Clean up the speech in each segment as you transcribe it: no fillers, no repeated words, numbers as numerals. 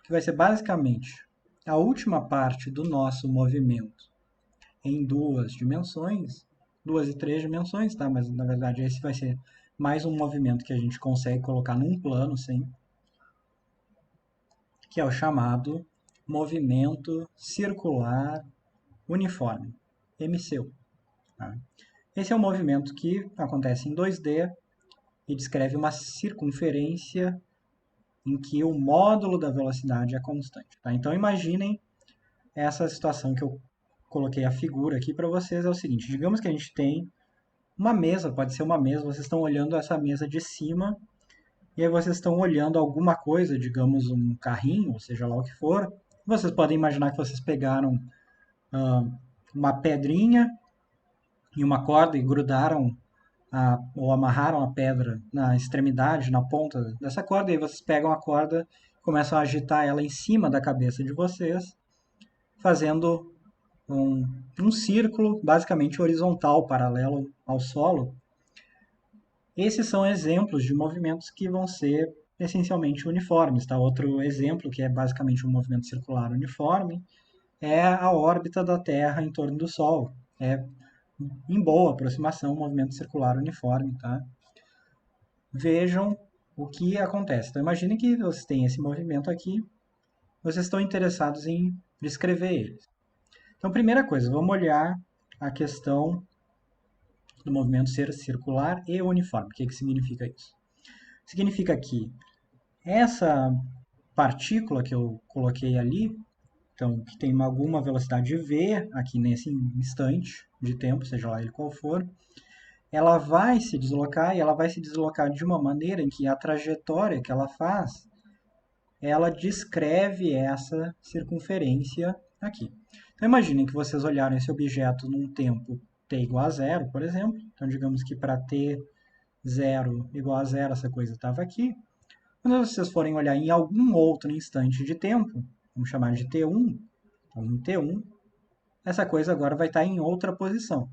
que vai ser basicamente a última parte do nosso movimento em duas dimensões, duas e três dimensões, tá? Mas na verdade esse vai ser mais um movimento que a gente consegue colocar num plano, sim, que é o chamado movimento circular uniforme, MCU. Tá? Esse é um movimento que acontece em 2D e descreve uma circunferência em que o módulo da velocidade é constante. Tá? Então imaginem essa situação que eu coloquei a figura aqui para vocês, é o seguinte, digamos que a gente tem uma mesa, pode ser uma mesa, vocês estão olhando essa mesa de cima, e aí vocês estão olhando alguma coisa, digamos um carrinho, ou seja lá o que for, vocês podem imaginar que vocês pegaram uma pedrinha e uma corda e grudaram ou amarraram a pedra na extremidade, na ponta dessa corda, e aí vocês pegam a corda e começam a agitar ela em cima da cabeça de vocês, fazendo um círculo basicamente horizontal, paralelo ao solo. Esses são exemplos de movimentos que vão ser essencialmente uniformes. Tá? Outro exemplo, que é basicamente um movimento circular uniforme, é a órbita da Terra em torno do Sol. É, em boa aproximação, um movimento circular uniforme. Tá? Vejam o que acontece. Então, imagine que vocês têm esse movimento aqui, vocês estão interessados em descrever ele. Então, primeira coisa, vamos olhar a questão do movimento ser circular e uniforme. O que significa isso? Significa que essa partícula que eu coloquei ali, então, que tem alguma velocidade v aqui nesse instante de tempo, seja lá ele qual for, ela vai se deslocar e ela vai se deslocar de uma maneira em que a trajetória que ela faz, ela descreve essa circunferência aqui. Então, imaginem que vocês olharam esse objeto num tempo t igual a zero, por exemplo. Então, digamos que para t 0 igual a zero, essa coisa estava aqui. Quando vocês forem olhar em algum outro instante de tempo, vamos chamar de t1, então em t1, essa coisa agora vai estar em outra posição.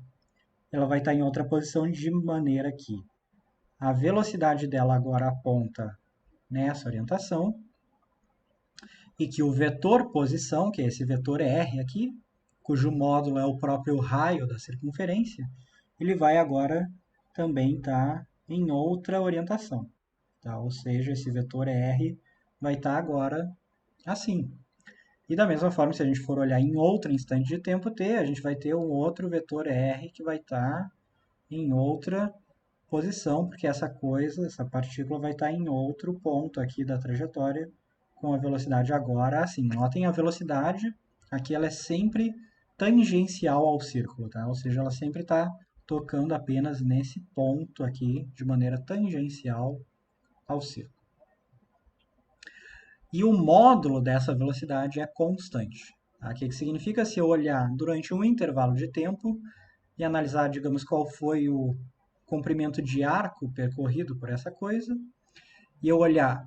Ela vai estar em outra posição de maneira que a velocidade dela agora aponta nessa orientação e que o vetor posição, que é esse vetor r aqui, cujo módulo é o próprio raio da circunferência, ele vai agora também estar em outra orientação. Tá? Ou seja, esse vetor r vai estar agora assim. E da mesma forma, se a gente for olhar em outro instante de tempo t, a gente vai ter um outro vetor r que vai estar em outra posição, porque essa coisa, essa partícula vai estar em outro ponto aqui da trajetória, com a velocidade agora assim. Notem a velocidade, aqui ela é sempre tangencial ao círculo, tá? Ou seja, ela sempre está tocando apenas nesse ponto aqui, de maneira tangencial ao círculo. E o módulo dessa velocidade é constante. Tá? O que significa se eu olhar durante um intervalo de tempo e analisar, digamos, qual foi o comprimento de arco percorrido por essa coisa, e eu olhar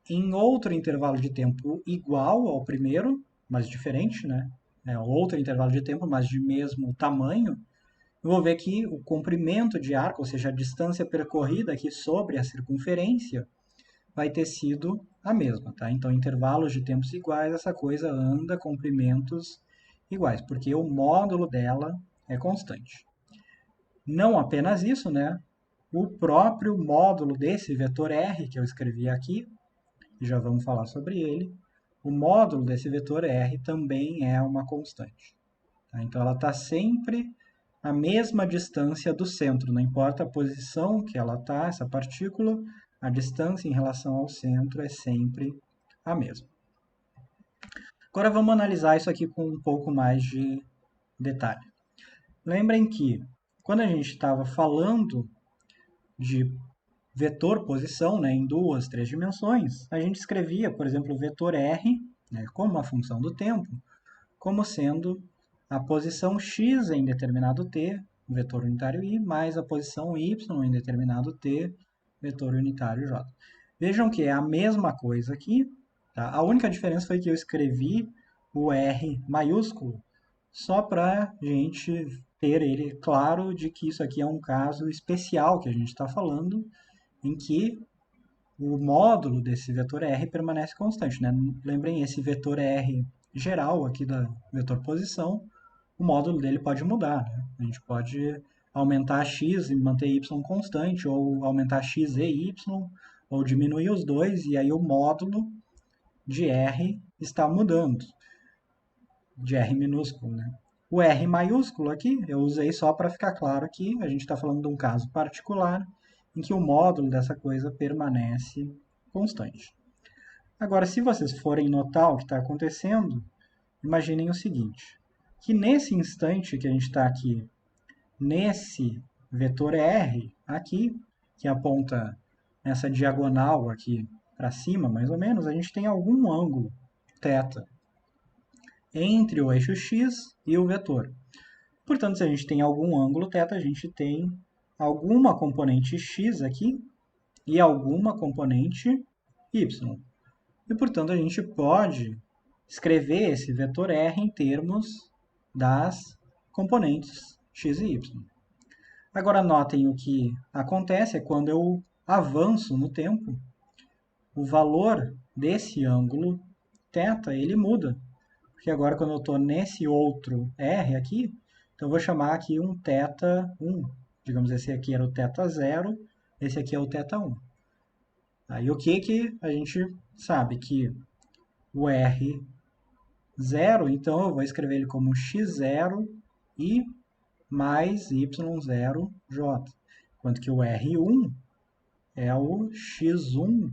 em outro intervalo de tempo igual ao primeiro, mas diferente, né? Outro intervalo de tempo, mas de mesmo tamanho, eu vou ver que o comprimento de arco, ou seja, a distância percorrida aqui sobre a circunferência, vai ter sido a mesma, tá? Então, intervalos de tempos iguais, essa coisa anda comprimentos iguais, porque o módulo dela é constante. Não apenas isso, né? O próprio módulo desse vetor r que eu escrevi aqui, e já vamos falar sobre ele, o módulo desse vetor r também é uma constante. Tá? Então, ela está sempre a mesma distância do centro, não importa a posição que ela está, essa partícula, a distância em relação ao centro é sempre a mesma. Agora vamos analisar isso aqui com um pouco mais de detalhe. Lembrem que quando a gente estava falando de vetor posição, né, em duas, três dimensões, a gente escrevia, por exemplo, o vetor r, né, como uma função do tempo, como sendo a posição x em determinado t, vetor unitário i, mais a posição y em determinado t, vetor unitário j. Vejam que é a mesma coisa aqui. Tá? A única diferença foi que eu escrevi o r maiúsculo só para a gente ter ele claro de que isso aqui é um caso especial que a gente está falando, em que o módulo desse vetor R permanece constante, né? Lembrem, esse vetor R geral aqui da vetor posição, o módulo dele pode mudar, né? A gente pode aumentar x e manter y constante, ou aumentar x e y, ou diminuir os dois, e aí o módulo de R está mudando, de R minúsculo, né? O R maiúsculo aqui, eu usei só para ficar claro que a gente está falando de um caso particular em que o módulo dessa coisa permanece constante. Agora, se vocês forem notar o que está acontecendo, imaginem o seguinte, que nesse instante que a gente está aqui, nesse vetor R aqui, que aponta nessa diagonal aqui para cima, mais ou menos, a gente tem algum ângulo θ entre o eixo x e o vetor. Portanto, se a gente tem algum ângulo θ, a gente tem alguma componente x aqui e alguma componente y. E, portanto, a gente pode escrever esse vetor R em termos das componentes x e y. Agora, notem o que acontece é quando eu avanço no tempo, o valor desse ângulo θ, ele muda. Porque agora, quando eu estou nesse outro R aqui, então eu vou chamar aqui um θ1. Digamos, esse aqui era o θ0, esse aqui é o θ1. Aí o que a gente sabe? Que o R0, então eu vou escrever ele como x0 e mais y0j. Enquanto que o R1 é o x1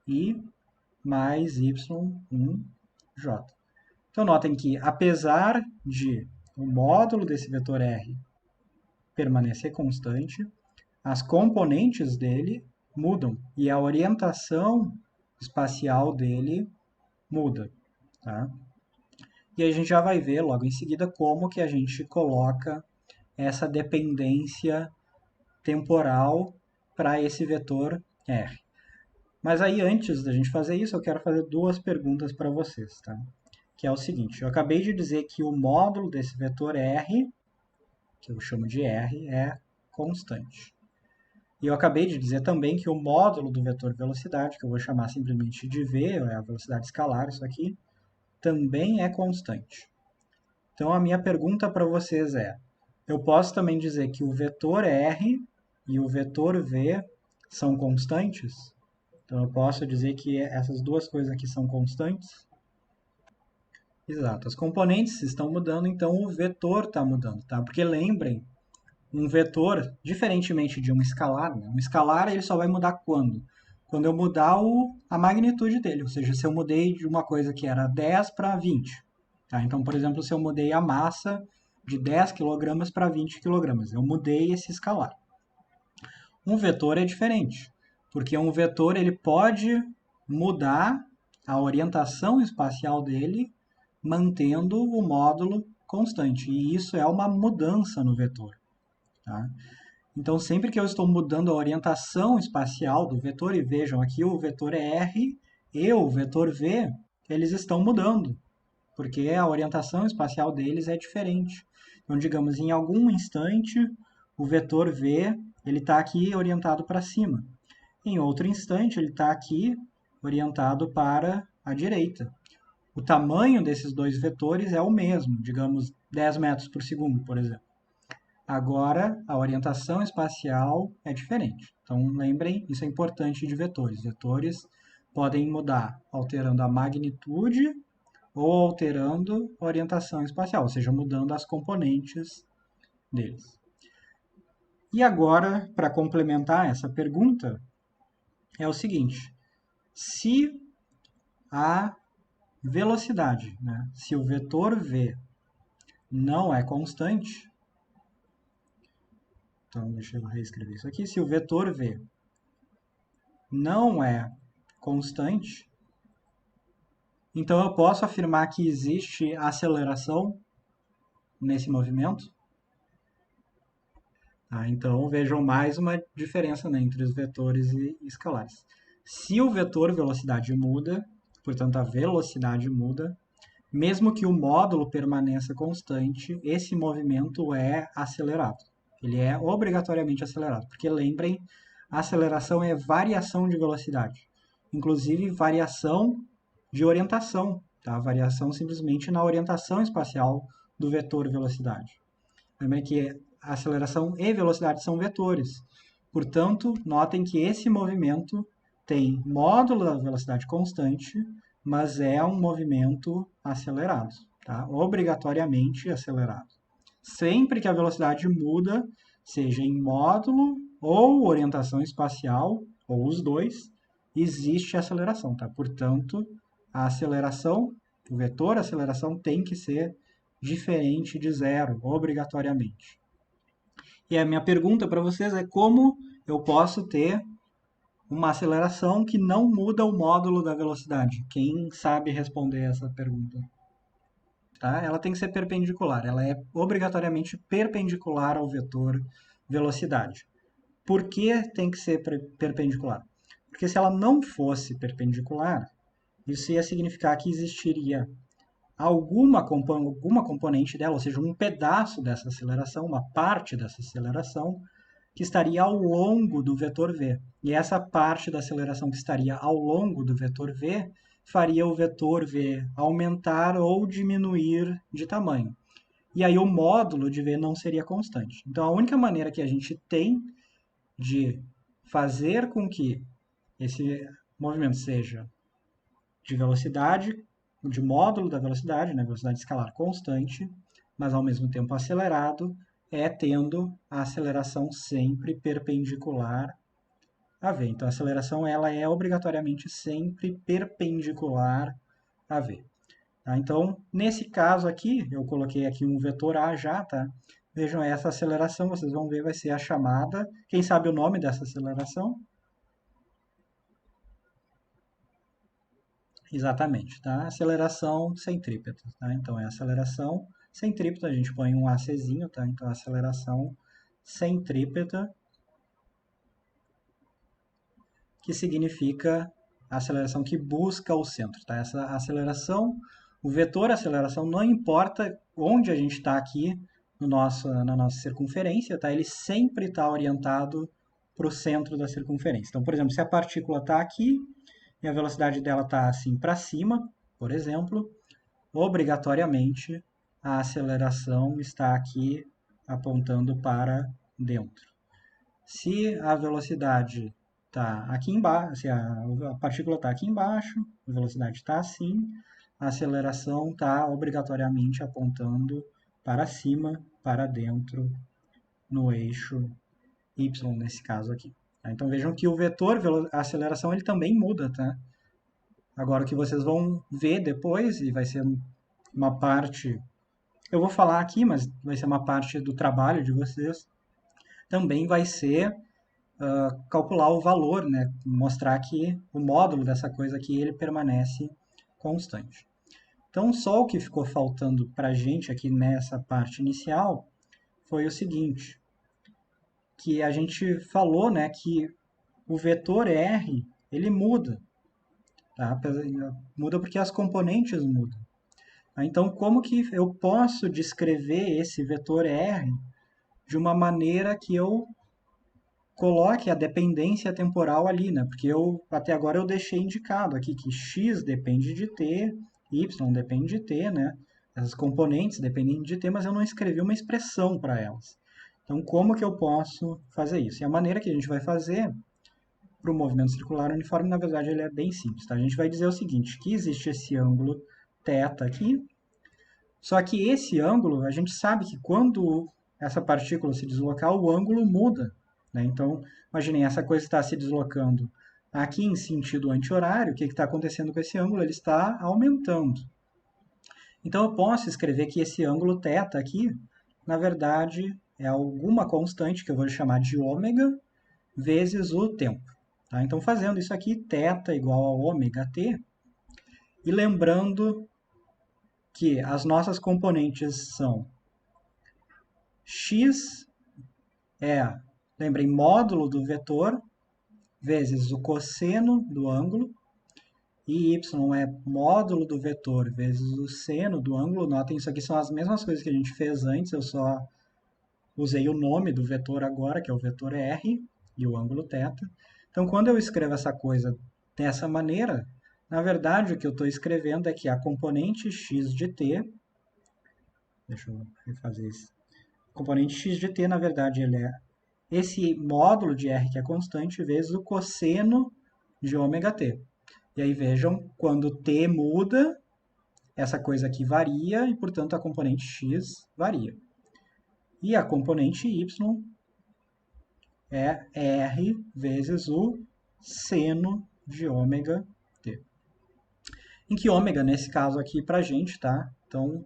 e mais y1j. Então, notem que, apesar de o módulo desse vetor R permanecer constante, as componentes dele mudam e a orientação espacial dele muda. Tá? E a gente já vai ver logo em seguida como que a gente coloca essa dependência temporal para esse vetor R. Mas aí, antes da gente fazer isso, eu quero fazer duas perguntas para vocês. Tá? Que é o seguinte, eu acabei de dizer que o módulo desse vetor R, que eu chamo de R, é constante. E eu acabei de dizer também que o módulo do vetor velocidade, que eu vou chamar simplesmente de V, é a velocidade escalar, isso aqui, também é constante. Então, a minha pergunta para vocês é, eu posso também dizer que o vetor R e o vetor V são constantes? Então, eu posso dizer que essas duas coisas aqui são constantes? Exato, as componentes estão mudando, então o vetor está mudando, tá? Porque lembrem, um vetor, diferentemente de um escalar, né? Um escalar ele só vai mudar quando? Quando eu mudar a magnitude dele, ou seja, se eu mudei de uma coisa que era 10 para 20. Tá? Então, por exemplo, se eu mudei a massa de 10 kg para 20 kg, eu mudei esse escalar. Um vetor é diferente, porque um vetor ele pode mudar a orientação espacial dele mantendo o módulo constante. E isso é uma mudança no vetor. Tá? Então, sempre que eu estou mudando a orientação espacial do vetor, e vejam aqui o vetor R e o vetor V, eles estão mudando, porque a orientação espacial deles é diferente. Então, digamos, em algum instante, o vetor V ele está aqui orientado para cima. Em outro instante, ele está aqui orientado para a direita. O tamanho desses dois vetores é o mesmo, digamos 10 metros por segundo, por exemplo. Agora, a orientação espacial é diferente. Então, lembrem, isso é importante de vetores. Vetores podem mudar alterando a magnitude ou alterando a orientação espacial, ou seja, mudando as componentes deles. E agora, para complementar essa pergunta, é o seguinte: se a velocidade, né? Se o vetor V não é constante, então deixa eu reescrever isso aqui, se o vetor V não é constante, então eu posso afirmar que existe aceleração nesse movimento? Então vejam mais uma diferença, né, entre os vetores e escalares. Se o vetor velocidade muda, portanto a velocidade muda, mesmo que o módulo permaneça constante, esse movimento é acelerado. Ele é obrigatoriamente acelerado, porque lembrem, aceleração é variação de velocidade. Inclusive, variação de orientação, tá? Variação simplesmente na orientação espacial do vetor velocidade. Lembra que aceleração e velocidade são vetores. Portanto, notem que esse movimento tem módulo da velocidade constante, mas é um movimento acelerado, tá? Obrigatoriamente acelerado. Sempre que a velocidade muda, seja em módulo ou orientação espacial, ou os dois, existe aceleração, tá? Portanto, a aceleração, o vetor aceleração tem que ser diferente de zero, obrigatoriamente. E a minha pergunta para vocês é como eu posso ter uma aceleração que não muda o módulo da velocidade? Quem sabe responder essa pergunta? Tá? Ela tem que ser perpendicular, ela é obrigatoriamente perpendicular ao vetor velocidade. Por que tem que ser perpendicular? Porque se ela não fosse perpendicular, isso ia significar que existiria alguma componente dela, ou seja, um pedaço dessa aceleração, uma parte dessa aceleração, que estaria ao longo do vetor v. E essa parte da aceleração que estaria ao longo do vetor v faria o vetor v aumentar ou diminuir de tamanho. E aí o módulo de v não seria constante. Então a única maneira que a gente tem de fazer com que esse movimento seja de velocidade, de módulo da velocidade, né, velocidade escalar constante, mas ao mesmo tempo acelerado, é tendo a aceleração sempre perpendicular a v. Então a aceleração ela é obrigatoriamente sempre perpendicular a v. Tá? Então, nesse caso aqui, eu coloquei aqui um vetor A já, tá? Vejam, essa aceleração, vocês vão ver, vai ser a chamada. Quem sabe o nome dessa aceleração? Exatamente, tá? Aceleração centrípeta, tá? Então, é aceleração centrípeta, a gente põe um ACzinho, tá? Então, aceleração centrípeta, que significa a aceleração que busca o centro, tá? Essa aceleração, o vetor aceleração, não importa onde a gente está aqui na nossa circunferência, tá? Ele sempre está orientado para o centro da circunferência. Então, por exemplo, se a partícula está aqui e a velocidade dela está assim para cima, por exemplo, obrigatoriamente a aceleração está aqui apontando para dentro. Se a velocidade está aqui embaixo, se a partícula está aqui embaixo, a velocidade está assim, a aceleração está obrigatoriamente apontando para cima, para dentro, no eixo y, nesse caso aqui. Então vejam que o vetor a aceleração ele também muda, tá? Agora o que vocês vão ver depois, e vai ser uma parte, eu vou falar aqui, mas vai ser uma parte do trabalho de vocês, também vai ser calcular o valor, né? Mostrar que o módulo dessa coisa aqui ele permanece constante. Então, só o que ficou faltando para a gente aqui nessa parte inicial foi o seguinte, que a gente falou, né, que o vetor R ele muda, tá? Muda porque as componentes mudam. Então, como que eu posso descrever esse vetor R de uma maneira que eu coloque a dependência temporal ali, né? Porque até agora eu deixei indicado aqui que x depende de t, y depende de t, né? Essas componentes dependem de t, mas eu não escrevi uma expressão para elas. Então, como que eu posso fazer isso? E a maneira que a gente vai fazer para o movimento circular uniforme, na verdade, ele é bem simples. Tá? A gente vai dizer o seguinte, que existe esse ângulo θ aqui, só que esse ângulo, a gente sabe que quando essa partícula se deslocar, o ângulo muda. Né? Então, imaginem, essa coisa está se deslocando aqui em sentido anti-horário, o que está acontecendo com esse ângulo? Ele está aumentando. Então, eu posso escrever que esse ângulo θ aqui, na verdade, é alguma constante que eu vou chamar de ômega vezes o tempo. Tá? Então, fazendo isso aqui, θ igual a ômega t, e lembrando que as nossas componentes são x lembrem, módulo do vetor vezes o cosseno do ângulo, e y é módulo do vetor vezes o seno do ângulo. Notem, isso aqui são as mesmas coisas que a gente fez antes, eu só usei o nome do vetor agora, que é o vetor R, e o ângulo θ. Então, quando eu escrevo essa coisa dessa maneira, na verdade, o que eu estou escrevendo é que a componente x de t, deixa eu refazer isso, a componente x de t, na verdade, ele é esse módulo de r que é constante vezes o cosseno de ômega-t. E aí vejam, quando t muda, essa coisa aqui varia e, portanto, a componente x varia. E a componente y é r vezes o seno de ômega t. Em que ômega, nesse caso aqui, para a gente, tá? Então, vou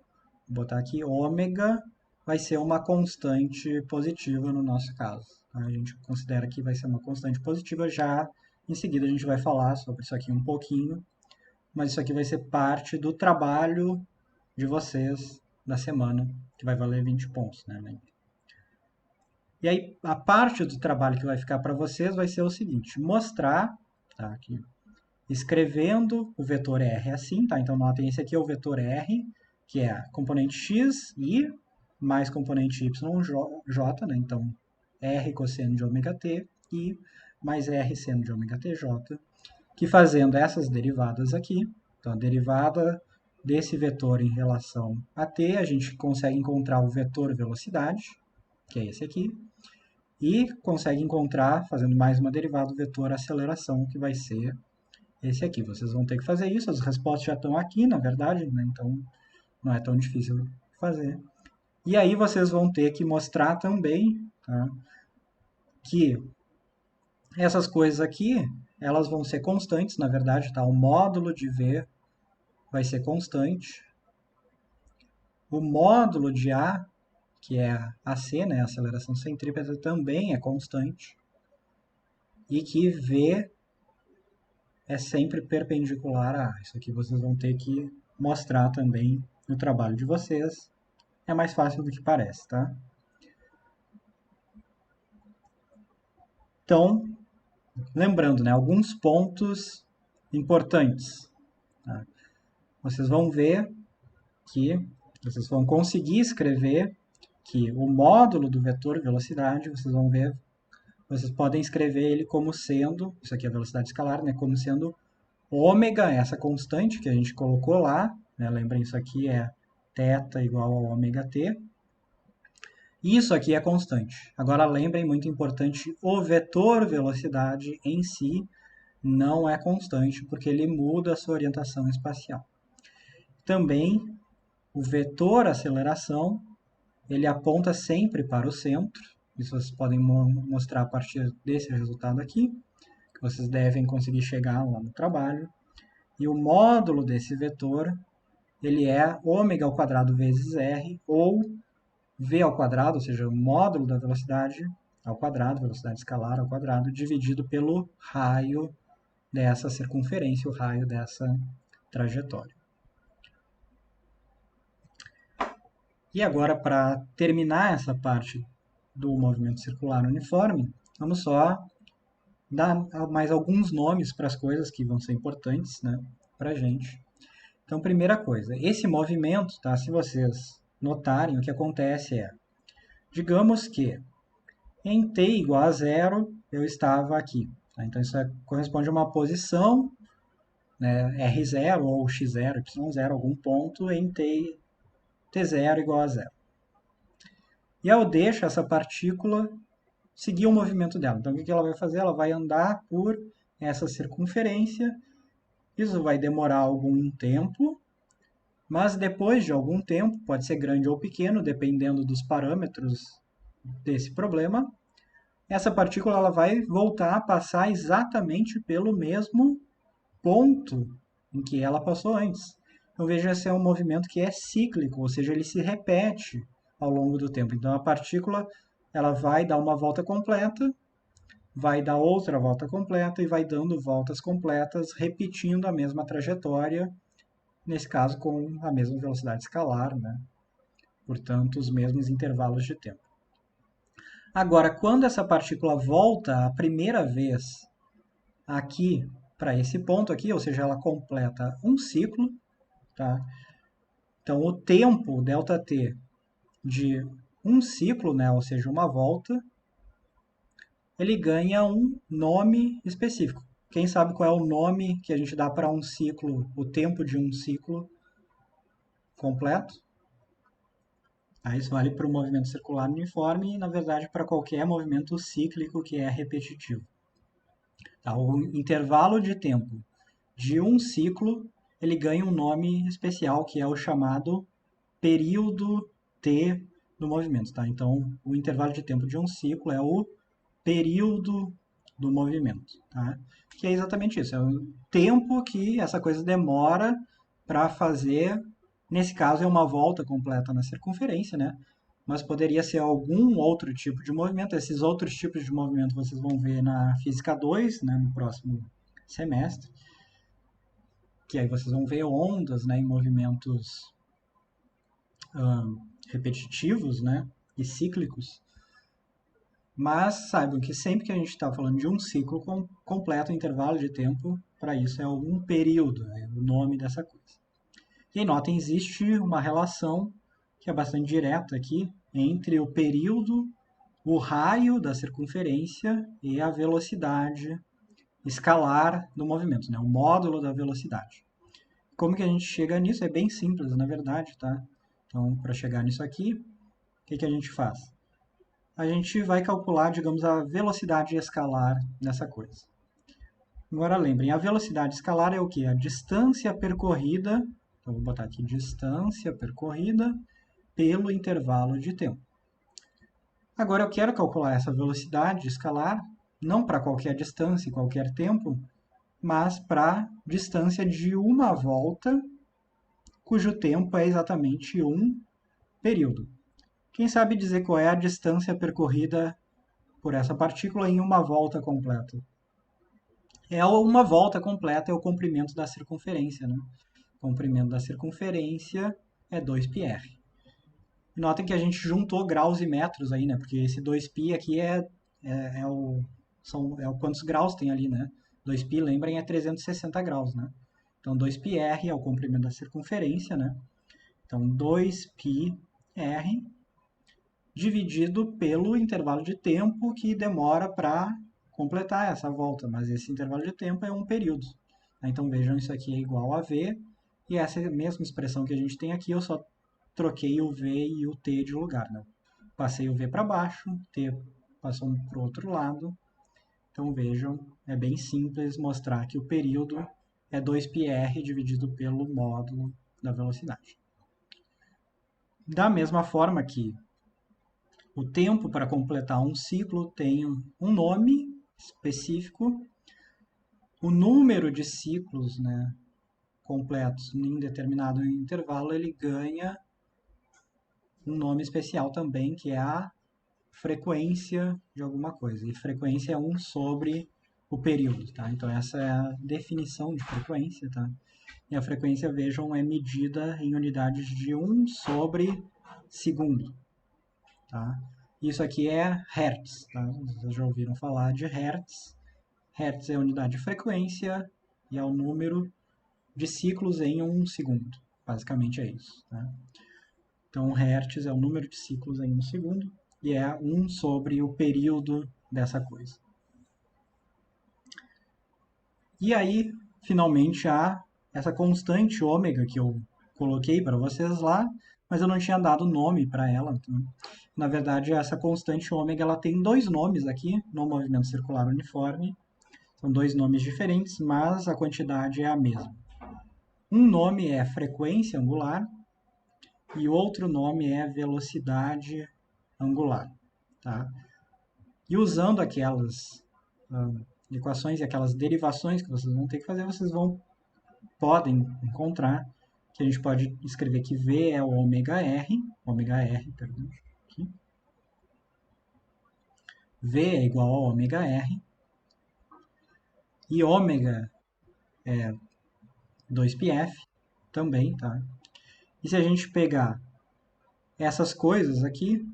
botar aqui, ômega vai ser uma constante positiva no nosso caso. Tá? A gente considera que vai ser uma constante positiva, já em seguida a gente vai falar sobre isso aqui um pouquinho, mas isso aqui vai ser parte do trabalho de vocês da semana, que vai valer 20 pontos, né? E aí, a parte do trabalho que vai ficar para vocês vai ser o seguinte, mostrar, tá, aqui, escrevendo o vetor R assim, tá? Então, notem, esse aqui é o vetor R, que é a componente x, i, mais componente y, j, né? Então, R cosseno de ômega t, i, mais R seno de ômega tj, que fazendo essas derivadas aqui, então, a derivada desse vetor em relação a t, a gente consegue encontrar o vetor velocidade, que é esse aqui, e consegue encontrar, fazendo mais uma derivada, o vetor aceleração, que vai ser esse aqui. Vocês vão ter que fazer isso, as respostas já estão aqui, na verdade, né? Então não é tão difícil fazer. E aí vocês vão ter que mostrar também, tá, que essas coisas aqui, elas vão ser constantes, na verdade, tá? O módulo de V vai ser constante. O módulo de A, que é a AC, né, a aceleração centrípeta, também é constante. E que V é sempre perpendicular a A. Isso aqui vocês vão ter que mostrar também no trabalho de vocês. É mais fácil do que parece, tá? Então, lembrando, né, alguns pontos importantes. Tá? Vocês vão ver que vocês vão conseguir escrever que o módulo do vetor velocidade, vocês vão ver, vocês podem escrever ele como sendo, isso aqui é a velocidade escalar, né, como sendo ômega, essa constante que a gente colocou lá, né, lembrem, isso aqui é θ igual a ômega t, isso aqui é constante. Agora lembrem, muito importante, o vetor velocidade em si não é constante, porque ele muda a sua orientação espacial. Também, o vetor aceleração, ele aponta sempre para o centro. Isso vocês podem mostrar a partir desse resultado aqui, que vocês devem conseguir chegar lá no trabalho. E o módulo desse vetor, ele é ômega ao quadrado vezes r, ou v ao quadrado, ou seja, o módulo da velocidade ao quadrado, velocidade escalar ao quadrado, dividido pelo raio dessa circunferência, o raio dessa trajetória. E agora, para terminar essa parte do movimento circular uniforme, vamos só dar mais alguns nomes para as coisas que vão ser importantes, né, para a gente. Então, primeira coisa, esse movimento, tá, se vocês notarem, o que acontece é, digamos que em t igual a zero, eu estava aqui. Tá? Então, isso corresponde a uma posição, né, R0 ou x0, y0, algum ponto em t0 igual a zero. E eu deixo essa partícula seguir o movimento dela. Então, o que ela vai fazer? Ela vai andar por essa circunferência. Isso vai demorar algum tempo, mas depois de algum tempo, pode ser grande ou pequeno, dependendo dos parâmetros desse problema, essa partícula ela vai voltar a passar exatamente pelo mesmo ponto em que ela passou antes. Então, veja, esse é um movimento que é cíclico, ou seja, ele se repete ao longo do tempo. Então, a partícula ela vai dar uma volta completa, vai dar outra volta completa e vai dando voltas completas, repetindo a mesma trajetória, nesse caso com a mesma velocidade escalar, né? Portanto, os mesmos intervalos de tempo. Agora, quando essa partícula volta a primeira vez aqui para esse ponto aqui, ou seja, ela completa um ciclo, tá? Então, o tempo, ΔT, de um ciclo, né, ou seja, uma volta, ele ganha um nome específico. Quem sabe qual é o nome que a gente dá para um ciclo, o tempo de um ciclo completo? Isso vale para o movimento circular uniforme e, na verdade, para qualquer movimento cíclico que é repetitivo. Tá? O intervalo de tempo de um ciclo, ele ganha um nome especial, que é o chamado período T do movimento. Tá? Então, o intervalo de tempo de um ciclo é o período do movimento. Tá? Que é exatamente isso, é o tempo que essa coisa demora para fazer. Nesse caso, é uma volta completa na circunferência, né? Mas poderia ser algum outro tipo de movimento. Esses outros tipos de movimento vocês vão ver na Física 2, né, no próximo semestre. Que aí vocês vão ver ondas, né, em movimentos repetitivos, né, e cíclicos. Mas saibam que sempre que a gente está falando de um ciclo completo, o intervalo de tempo para isso é um período, é o nome dessa coisa. E notem, existe uma relação que é bastante direta aqui entre o período, o raio da circunferência e a velocidade escalar do movimento, né? O módulo da velocidade. Como que a gente chega nisso? É bem simples, na verdade, tá? Então, para chegar nisso aqui, o que a gente faz? A gente vai calcular, digamos, a velocidade escalar dessa coisa. Agora lembrem, a velocidade escalar é o quê? A distância percorrida, então vou botar aqui distância percorrida pelo intervalo de tempo. Agora eu quero calcular essa velocidade escalar não para qualquer distância e qualquer tempo, mas para distância de uma volta, cujo tempo é exatamente um período. Quem sabe dizer qual é a distância percorrida por essa partícula em uma volta completa? Uma volta completa é o comprimento da circunferência, né? O comprimento da circunferência é 2πr. Notem que a gente juntou graus e metros aí, né? Porque esse 2π aqui é o quantos graus tem ali, né? 2π, lembrem, é 360 graus, né? Então, 2πr é o comprimento da circunferência, né? Então, 2πr dividido pelo intervalo de tempo que demora para completar essa volta, mas esse intervalo de tempo é um período. Então, vejam, isso aqui é igual a v, e essa mesma expressão que a gente tem aqui, eu só troquei o v e o t de lugar, né? Passei o v para baixo, t passou para o outro lado. Então, vejam, é bem simples mostrar que o período é 2πr dividido pelo módulo da velocidade. Da mesma forma que o tempo para completar um ciclo tem um nome específico, o número de ciclos, né, completos em determinado intervalo, ele ganha um nome especial também, que é a frequência de alguma coisa. E frequência é 1 sobre o período, tá? Então, essa é a definição de frequência, tá? E a frequência, vejam, é medida em unidades de 1 sobre segundo, tá? Isso aqui é Hertz, tá? Vocês já ouviram falar de Hertz. Hertz é a unidade de frequência e é o número de ciclos em 1 segundo. Basicamente é isso, tá? Então, Hertz é o número de ciclos em 1 segundo e é 1 sobre o período dessa coisa. E aí, finalmente, há essa constante ômega que eu coloquei para vocês lá, mas eu não tinha dado nome para ela. Então, na verdade, essa constante ômega ela tem dois nomes aqui no movimento circular uniforme. São dois nomes diferentes, mas a quantidade é a mesma. Um nome é frequência angular e o outro nome é velocidade angular. Tá? E usando aquelas equações e aquelas derivações que vocês vão ter que fazer, vocês podem encontrar que a gente pode escrever que V é o ômega R, perdão, aqui. V é igual a ômega R e ômega é 2πf também, tá? E se a gente pegar essas coisas aqui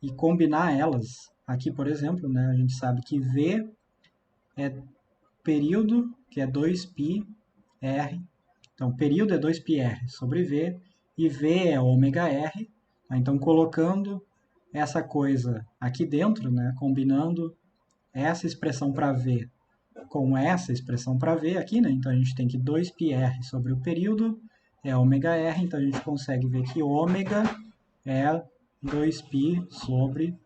e combinar elas, aqui, por exemplo, né, a gente sabe que V é período, que é 2πr. Então, período é 2πr sobre V, e V é ômega R. Então, colocando essa coisa aqui dentro, né, combinando essa expressão para V com essa expressão para V aqui, né? Então a gente tem que 2πr sobre o período é ômega-r, então a gente consegue ver que ômega é 2π sobre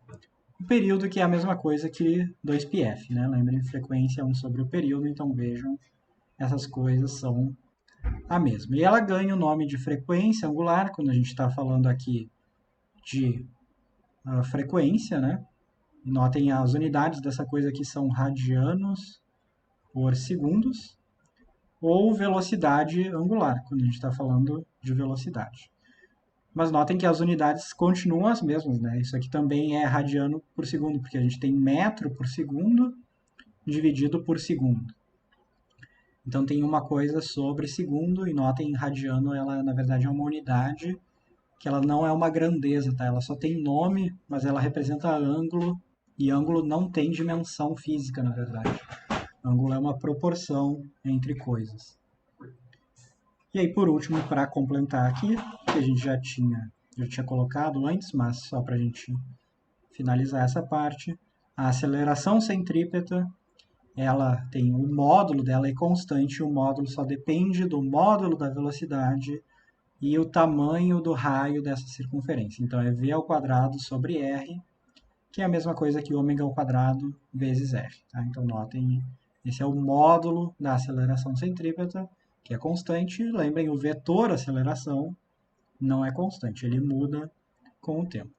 o período, que é a mesma coisa que 2πf, né? Lembrem, frequência é 1 sobre o período, então vejam, essas coisas são a mesma. E ela ganha o nome de frequência angular, quando a gente está falando aqui de frequência, né? E notem, as unidades dessa coisa aqui são radianos por segundos, ou velocidade angular, quando a gente está falando de velocidade. Mas notem que as unidades continuam as mesmas, né? Isso aqui também é radiano por segundo, porque a gente tem metro por segundo dividido por segundo. Então tem uma coisa sobre segundo, e notem, radiano, ela na verdade é uma unidade, que ela não é uma grandeza, tá? Ela só tem nome, mas ela representa ângulo, e ângulo não tem dimensão física, na verdade. Ângulo é uma proporção entre coisas. E aí, por último, para complementar aqui, que a gente já tinha colocado antes, mas só para a gente finalizar essa parte, a aceleração centrípeta, ela tem o módulo dela é constante, o módulo só depende do módulo da velocidade e o tamanho do raio dessa circunferência. Então, é v ao quadrado sobre r, que é a mesma coisa que ômega ao quadrado vezes r. Tá? Então, notem, esse é o módulo da aceleração centrípeta, que é constante. Lembrem, o vetor aceleração não é constante, ele muda com o tempo.